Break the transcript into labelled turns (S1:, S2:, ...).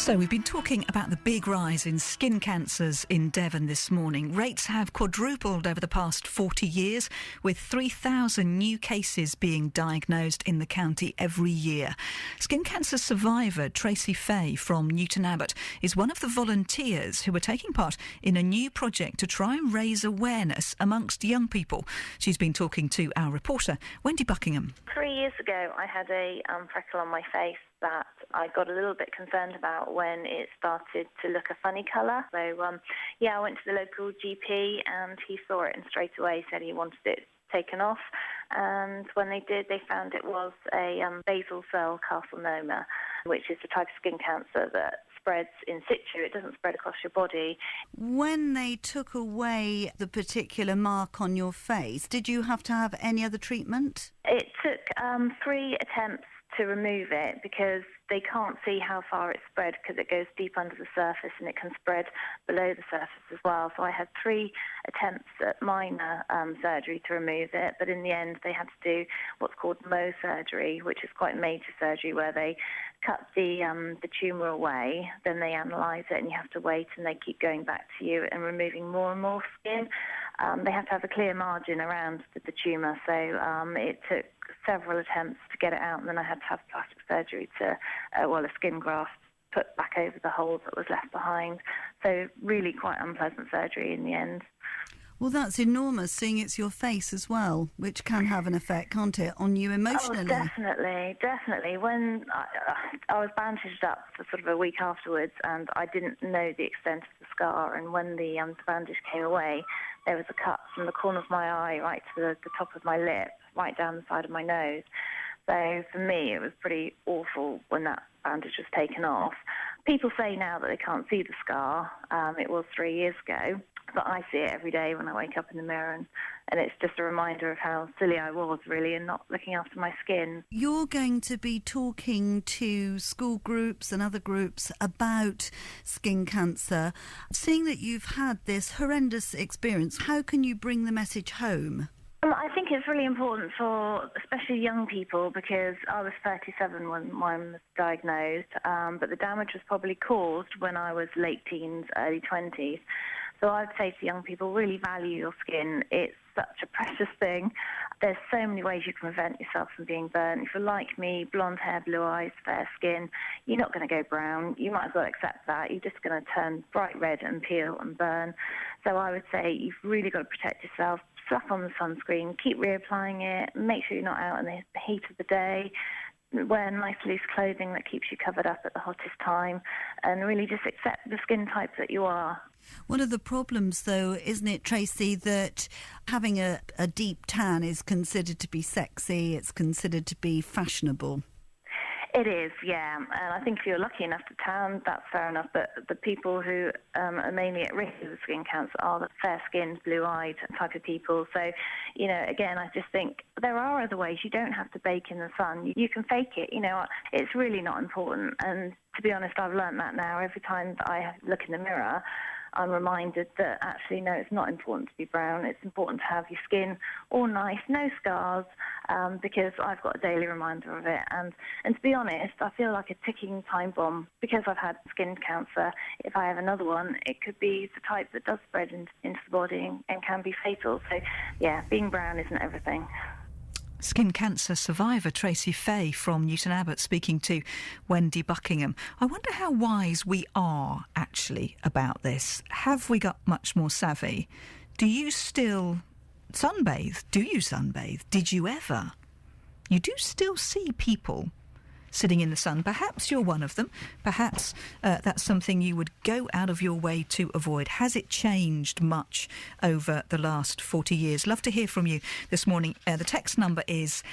S1: So we've been talking about the big rise in skin cancers in Devon this morning. Rates have quadrupled over the past 40 years, with 3,000 new cases being diagnosed in the county every year. Skin cancer survivor Tracy Fay from Newton Abbot is one of the volunteers who are taking part in a new project to try and raise awareness amongst young people. She's been talking to our reporter, Wendy Buckingham.
S2: 3 years ago, I had a freckle on my face that I got a little bit concerned about when it started to look a funny colour. So, I went to the local GP and he saw it and straight away said he wanted it taken off. And when they did, they found it was a basal cell carcinoma, which is the type of skin cancer that spreads in situ. It doesn't spread across your body.
S3: When they took away the particular mark on your face, did you have to have any other treatment?
S2: It took 3 attempts to remove it because they can't see how far it spread because it goes deep under the surface and it can spread below the surface as well. So I had 3 attempts at minor surgery to remove it, but in the end they had to do what's called Mohs surgery, which is quite major surgery where they cut the tumour away, then they analyse it and you have to wait and they keep going back to you and removing more and more skin. They have to have a clear margin around the tumour, so it took several attempts to get it out, and then I had to have plastic surgery to, a skin graft put back over the hole that was left behind. So really quite unpleasant surgery in the end.
S3: Well, that's enormous, seeing it's your face as well, which can have an effect, can't it, on you emotionally?
S2: Oh, definitely. When I was bandaged up for sort of a week afterwards, and I didn't know the extent of the scar, and when the bandage came away, there was a cut from the corner of my eye right to the top of my lip, right down the side of my nose. So for me, it was pretty awful when that bandage was taken off. People say now that they can't see the scar. It was 3 years ago. But I see it every day when I wake up in the mirror, and it's just a reminder of how silly I was, really, and not looking after my skin.
S3: You're going to be talking to school groups and other groups about skin cancer. Seeing that you've had this horrendous experience, how can you bring the message home?
S2: I think it's really important for especially young people, because I was 37 when mine was diagnosed, but the damage was probably caused when I was late teens, early 20s. So I'd say to young people, really value your skin. It's such a precious thing. There's so many ways you can prevent yourself from being burnt. If you're like me, blonde hair, blue eyes, fair skin, you're not going to go brown. You might as well accept that. You're just going to turn bright red and peel and burn. So I would say you've really got to protect yourself. Slap on the sunscreen, keep reapplying it, make sure you're not out in the heat of the day. Wear nice loose clothing that keeps you covered up at the hottest time, and really just accept the skin type that you are.
S3: One of the problems, though, isn't it, Tracy, that having a deep tan is considered to be sexy, it's considered to be fashionable?
S2: It is, yeah, and I think if you're lucky enough to tan, that's fair enough, but the people who are mainly at risk of skin cancer are the fair-skinned, blue-eyed type of people. So, again, I just think there are other ways. You don't have to bake in the sun. You can fake it, it's really not important. And to be honest, I've learnt that now. Every time that I look in the mirror, I'm reminded that actually, no, it's not important to be brown. It's important to have your skin all nice, no scars, because I've got a daily reminder of it. And to be honest, I feel like a ticking time bomb because I've had skin cancer. If I have another one, it could be the type that does spread into the body and can be fatal. So, yeah, being brown isn't everything.
S1: Skin cancer survivor Tracy Fay from Newton Abbot speaking to Wendy Buckingham. I wonder how wise we are actually about this. Have we got much more savvy? Do you still sunbathe? Do you sunbathe? Did you ever? You do still see people sitting in the sun. Perhaps you're one of them. Perhaps that's something you would go out of your way to avoid. Has it changed much over the last 40 years? Love to hear from you this morning. The text number is